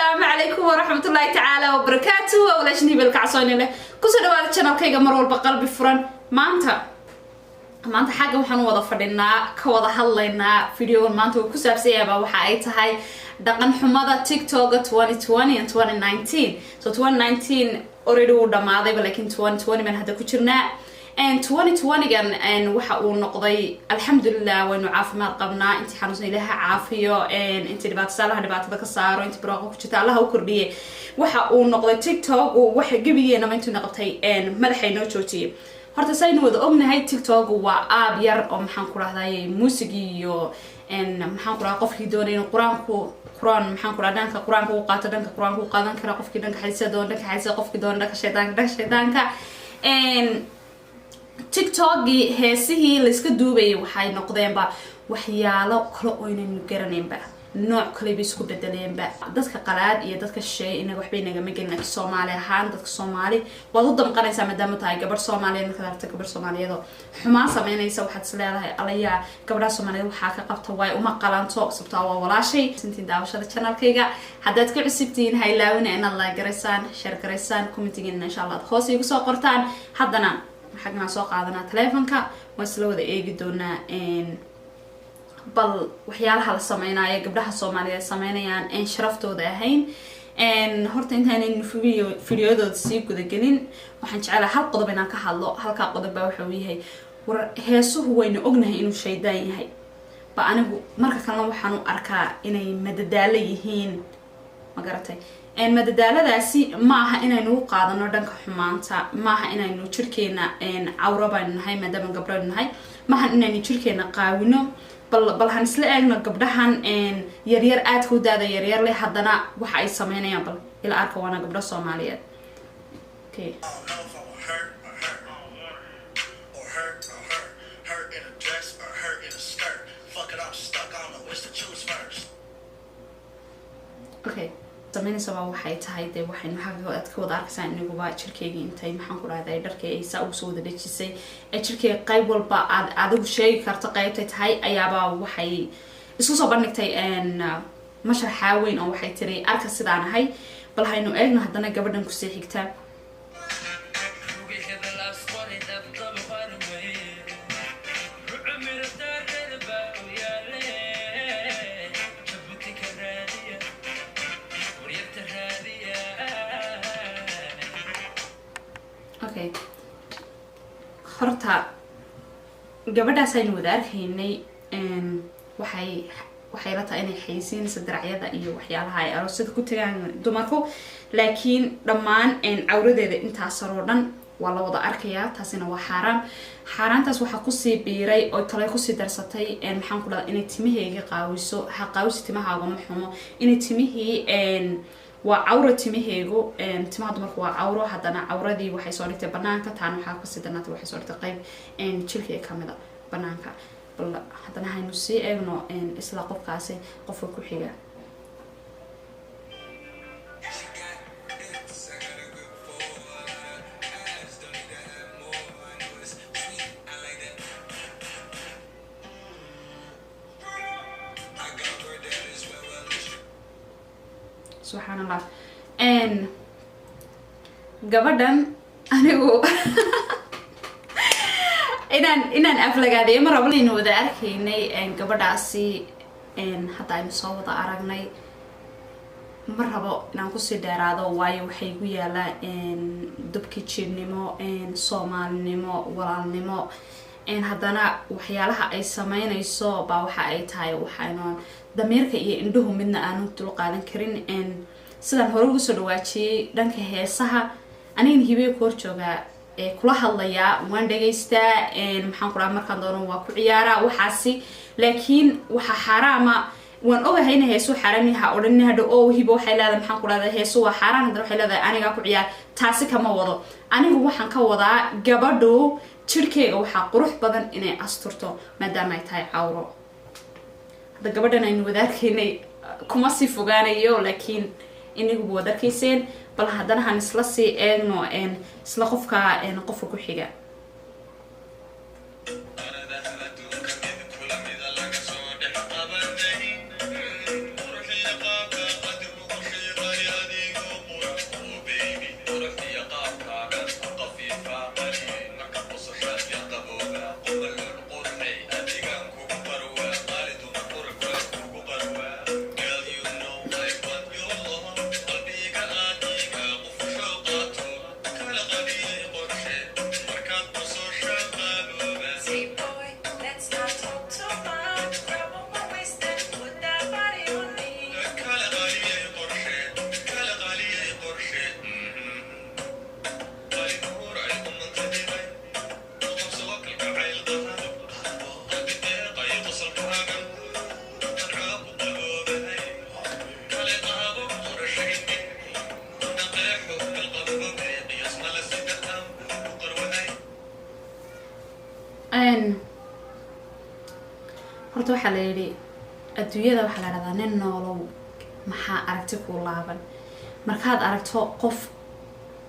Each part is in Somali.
السلام عليكم ورحمة الله تعالى وبركاته. ولا شني بالكعصوني له كسر دوالة channel كيجا مرور بقلبي فرن maanta xagga waxaan wada fadhinaa ka wada hadlaynaa video maanta ku saabsan waxa ay tahay dhaqan xumada TikTok 2020 and 2019. So 2019 already uu dhamaaday laakiin 2020 man hadda ku jirnaa and 2020 gan and waxa uu noqday alxamdulillah waynu caafimaad qabnaa intii xanuunsan ilaaha caafiyo and intii dhibaatada ka saaro intii barwaaqo ku jirta Allah u kordhiye waxa uu noqday TikTok oo waxa gabigeena ma intuu noqotay and madaxay noo joojiyay horta saynu wada ognahay TikTok waa app yar oo maxaan ku raahday muusiga iyo maxaan ku raahday qofkii doonay inuu quraan maxaan ku raahday dhanka quraanka uu qaato dhanka quraanka uu qaadan kara qofkii dhanka xadiisa doon dhanka xadiisa qofkii doon dhanka shaydaanka TikTok heesihii la iska duubay waxay noqdeenba waxyaalo kala oo inaynu garaneynba nooc kale bay isku bedeleenba dadka qalaad iyo dadka shay inaga waxbay naga magelin Soomaali ahaan dadka Soomaali wada u damqanaysa maadaama tahay gabar Soomaaliyeed marka aragto gabar Soomaaliyeed xumaan sameynaysa waxaad isleedahay alaya gabadha Soomaaliyeed waxa ka qabta way uma qalanto sababtoo waa walaashay intii daawashada channelkayga haddaad ku cusubtiin ha ilaawina inaad like gareysaan share gareysaan commenting insha Allah hoos igu soo qortaan haddana xagna soo qaadanaa telefonka waa isla wada eegi doonaa bal waxyaalaha la sameeynaayo gabdhaha Soomaaliyeed sameynayaan in sharaftooda ahayn horta intaan videodooda sii guda gelin waxaan jecelahay hal qodob inaan ka hadlo halka qodob baa waxa uu yahay war heesuhu wayna ognahay inuu shaydaan yahay ba anigu marka kalena waxaan u arkaa inay madadaalo yihiin ma garatay madadaaladaasi maaha inaynu u qaadano dhanka xumaanta maaha inaynu jirkeena cawro baan nahay maadaama gabdho nahay maaha inaynu jirkeena qaawino bal han isla eegno gabdhahan yaryar aad ku daada yaryar leh haddana waxa ay sameynayaan bal ila arka wana gabdho Soomaaliyeed okay okay sameynaysa waxay tahay de waxaynu xaqooda aad ka wada arkaysan inagu ba jirkeyga intay maxaan ku raahday dharkay ay saa u soo wada dhajisay jirkey qayb walba aad adigu sheegi karto qaybtay tahay ayaaba waxay isku soo bandhigtay mashraxa weyn oo waxay tiri arka sidaan ahay bal haynu eegno haddana gabadhan ku sii xigta okay horta gabadhaas aynu wada arkaynay waxay la tahay inay xayisiinayso diracyada iyo waxyaalaha ay aroosada ku tagaan dumarku laakiin dhammaan cawradeeda intaas oo dhan waa la wada arkayaa taasina waa xaaraantaas waxa ku sii biiray oo kale ku sii darsatay maxaan ku dhahay inay timaheyga qaawiso qaawisi timahaaga ma xumo inay timihii waa cawra timaheygu timaha dumarku waa cawro haddana cawradii waxay soo dhigtay banaanka taan waxa ku sii danaatay waxay soo dhigtay qayb jirka ee kamida banaanka bal haddana haynu sii eegno isla qofkaasi qofka ku xiga سبحان الله gabadhan anigu inaan aflagaadey ma rabo inaan wada arkaynay gabadhaasi hadda aynu soo wada aragnay ma rabo inaan ku sii dheeraado waayo waxay ku yaalaan dubki jirnimo Soomaalinimo walaalnimo haddana waxyaalaha ay sameynayso baa waxa ay tahay waxaynu dameerka iyo indhuhu midna aanu dul qaadan karin sidaan hore ugu soo dhawaajiyay dhanka heesaha aniga hibey koor jooga kula hadlaya waan dhageystaa maxaan ku raaa markaan doono waa ku ciyaara waxaasi laakiin waxa xaraama waan ogahay in heeso xaraami ha oran hadda oo hibo waxay leedahay maxaan ku raahdaa heeso waa xaraan hadda waxay leedahay aniga ku ciyaar taasi kama wado anigu waxaan ka wadaa gabadhu jirkeega waxa qurux badan inay asturto maadaama ay tahay cawro hadda gabadhan aynu wada arkaynay kuma sii fogaanayo laakiin inagu wada arkayseen bal haddana han isla sii eegno isla qofka ku xiga adduunyada waxa la radaa nin noolow maxaa aragti ku laaban markaad aragto qof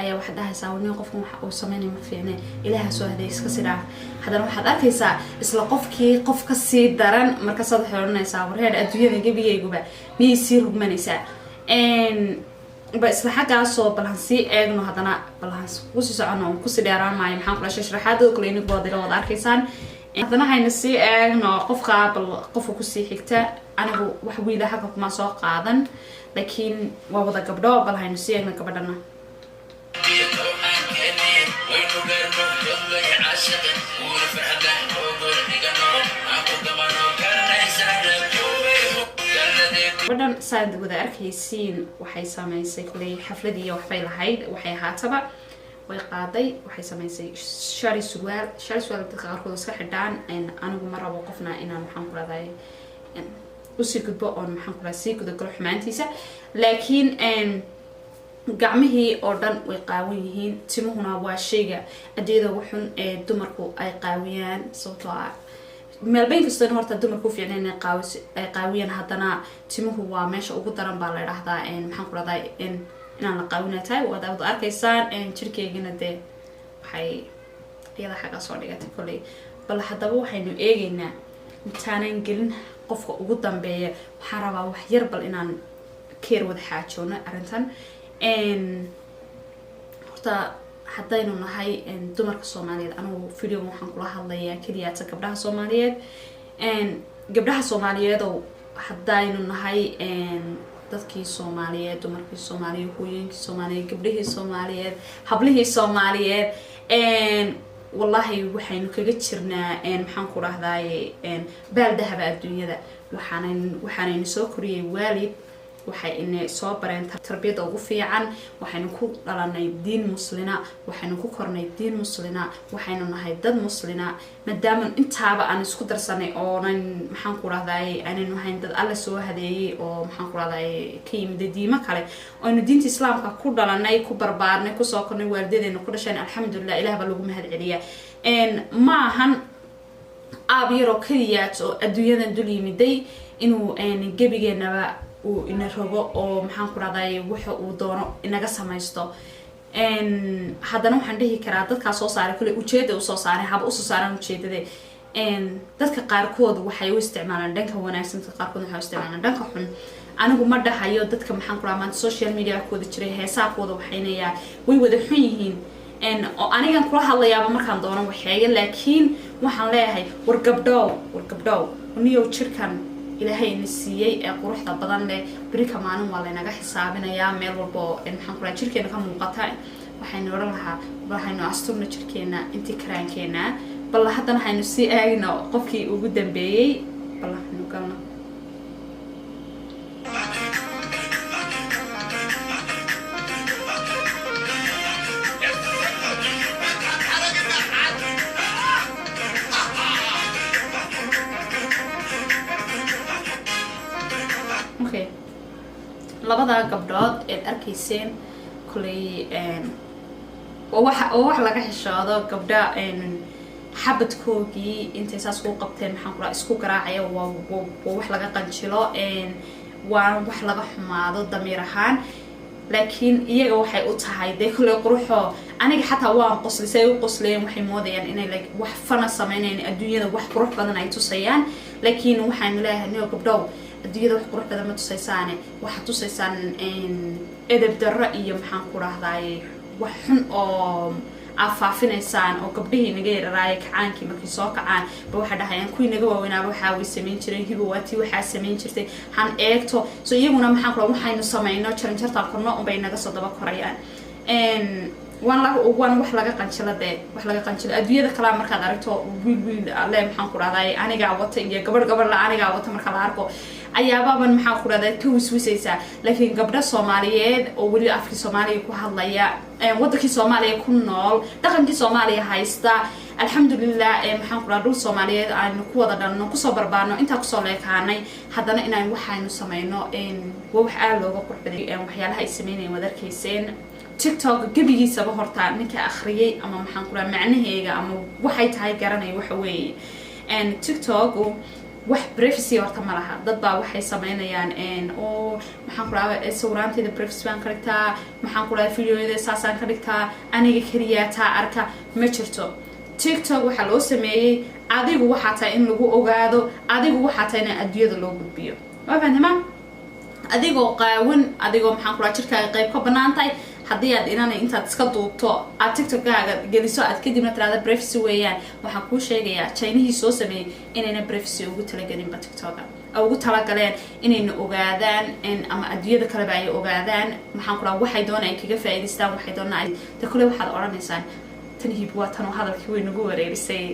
ayaa waxa dhahaysaa nin qofkan waxa uu sameeyay ma fiicnay ilaaha soo haday iska sidaa hadana waxaad arkaysaa isla qofkii qof ka sii daran marka sad xirnaysaa wareer adduunyada gabigayguba miyay sii rugmanaysaa بس لحاجة صوب بالهنسي إجنو هذانا بالهنس وش يسألنا وكوس ديران معي محن كل شيء شرحات وكلينك بادرة وضع كيسان هذانا هاي نسي إجنو قف قابل قف وكوسي حكتا أنا هو وحوي له حاجة ما ساق قاعدا لكن ووضع قبضة بالهاي نسي إجنو قبضنا بدن ساند وذا أركيسين وحي ساميسي كلي حفلة وحفي لهيد وحي هاتبا ويقاضي وحي ساميسي شاري سوال بتقار كل سكح الدان إن أنا مرة وقفنا إن محمد هذا إن أصير كتبه أو محمد سيك وذا كل حمانتيسة لكن إن قعمه أردن ويقاويهين تمهنا واشيجا أديدا وحن دمركو أي قاويان صوتها meelbayn kasta horta dumarku fiicneen qaawiyaan hadana timuhu waa meesha ugu daran baa la yiraahdaa maxaan ku raday inaan la qaawinatay wada arkaysaan jirkeygina de waxay iyada xaga soo dhigatay kulay bal hadaba waxaynu eegaynaa intaanan gelin qofka ugu dambeeya waxaan rabaa wax yar bal inaan keer wada xaajoono arintan horta haddaynu nahay dumarka Soomaaliyeed anigu video waxaan kula hadlayaa kaliya gabdhaha Soomaaliyeed gabdhaha Soomaaliyeed oo haddaynu nahay dadkii Soomaaliyeed dumarkii Soomaaliyeed hooyooyinkii Soomaaliyeed gabdhihii Soomaaliyeed hablihii Soomaaliyeed wallahi waxaynu kaga jirnaa maxaan ku raahdaa baal dahab adduunyada waxaanaynu soo koriyay waalid waxay inay soo bareen tarbiyada ugu fiican waxaynu ku dhalanay diin muslina waxaynu ku kornay diin muslina waxaynu nahay dad muslina maadaama intaaba aan isku darsanay oo maxaan ku raahday aanaynu hayn dad alla soo hadeeyay oo maxaan ku raahday ka yimid diimo kale oo inu diinta islaamka ku dhalanay ku barbaarnay ku soo kornay waalideena ku dhasheen alxamdulillah ilaah baa lagu mahad celiyaa ma ahan aabiro kaliyaat oo adduunyadan dul yimiday inuu gabigeenaba ina rogo oo maxaan ku raday waxa uu doono inaga samaysto hadana waxaan dhihi karaa dadka soo saaray kale ujeedada u soo saaray haba u soo saaran ujeedada dadka qaarkood waxay u isticmaalaan dhanka wanaagsan dadka qaarkood waxay u isticmaalaan dhanka xun anigu ma dhahayo dadka maxaan ku ramaa social media kooda jiray heesaakooda waxaynayaa way wada xun yihiin oo anigan kula hadlayaaba markaan doono waxeeyo laakiin waxaan leeyahay war gabdhow niyo jirkan ilaahay nasiiyay ee quruxda badan leh birika maalin waa leenaga xisaabinayaa meel walba maxaan ku raay jirkeena ka muuqata waxaynu oran lahaa waxaynu asturna jirkeena intii karaankeena bal haddana haynu si aagno qofkii ugu dambeeyay bal haynu galno labada gabdhood ee arkayseen kulay wax laga xishoodo gabdha xabadkoogii intay saas ku qabteen maxaan kula isku garaacaya waa wax laga qanjilo waa wax laga xumaado damiir ahaan laakiin iyaga waxay u tahay de kulay quruxo aniga xataa waan qoslisay u qosleen waxay moodayaan inay wax fana sameynayaan adduunyada wax qurux badan ay tusayaan laakiin waxaan leeyahay niyo gabdhow adduunyada wax qurux badan ma tusaysaane waxa tusaysaan edeb darro iyo maxaan ku raahday wax xun oo afaafineysaan oo gabdhihii naga yararaayay kacaankii markii soo kacaan ba waxa dhahayaan kuwii naga waaweynaaba waxaa way samayn jireen hibo waatii waxaa samayn jirtay han eegto so iyaguna maxaan ku raahday waxaynu samayno jaranjartaan korno unbay naga soo daba korayaan waan wax laga qanjilo adduunyada kala markaad aragto wiil alle maxaan ku raahday aniga wata iyo gabadh la aniga wata marka la arko ayaababan maxaan ku raahday ka wiswisaysa laakiin gabdha Soomaaliyeed oo wali afki Soomaaliya ku hadlaya wadankii Soomaaliya ku nool dhaqankii Soomaaliya haysta alxamdulillah maxaan ku raahday Soomaaliyeed aan ku wada dhalno ku soo barbaarno inta ku soo leekaanay hadana inaan waxaynu sameeyno wax aad looga qurxiyo waxyaalaha ay sameeyeen wadarkayseen TikTok gabigiisaba horta ninka akhriyay ama maxaan ku raahday macnaheega ama waxay tahay garanay waxa weeye TikTok wax privacy horta ma laha dad baa waxay sameynayaan oo maxaan ku dhahay sawiraanteeda privacy baan ka dhigtaa maxaan ku dhahay videoyada saasaan ka dhigtaa aniga kaliya taa arka ma jirto TikTok waxa loo sameeyay adigu waxa tahay in lagu ogaado adigu waxa tahay in adduunyada loo gudbiyo waa fahamtay adigoo qaawan adigoo maxaan ku dhahay jirkaaga qayb ka banaantay haddii aad inanay intaad iska duubto aad TikTok-gaaga geliso aad kadibna tiraahdo privacy weeyaan waxaan kuu sheegayaa Chinese soo sameeyay inayna privacy ugu talagelinba TikTok-ga ugu talagaleen inayna ogaadaan ama adduunyada kale ay ogaadaan maxaan ku dhahay waxay doonayaan kaga faa'iideystaan waxay doonayaan ta kale waxaad oranaysaan tan hib waa tan hadalkii way nagu wareerisay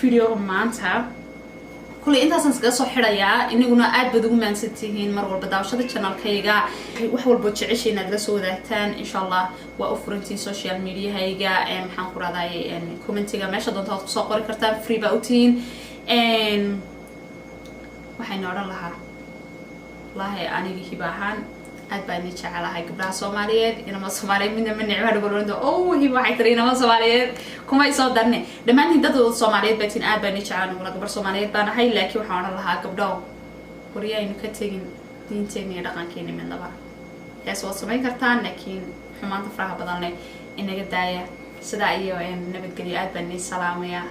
video maanta kulay intaasan iska soo xirayaa inaguna aad baad ugu maansantihiin mar walba daawashada channel-kayga wax walba jeceshay inaad la soo wadaagtaan insha Allah waa u furantiin social media-hayga maxaan ku raadayay comment-iga meesha doonta aad ku soo qori kartaan free ba u tihiin waxaan oran lahaa wallahi aniga hibahan aad baan ni jecelahay gabdhaha Soomaaliyeed inama Soomaaliyeed midna ma nicma dhagoloondo oo hiba waxay tiri inama Soomaaliyeed kuma soo darne dhamaan dadka Soomaaliyeed baatiin aad baan ni jecelahay wala gabar Soomaaliyeed baan ahay laakiin waxaan oran lahaa gabdhaha qoriyaynu ka tagin diinteena iyo dhaqankeena midnaba hees waa samayn kartaan laakiin xumaanta faraha badan leh inaga daaya sida iyo nabadgelyo aad baan ni salaamaya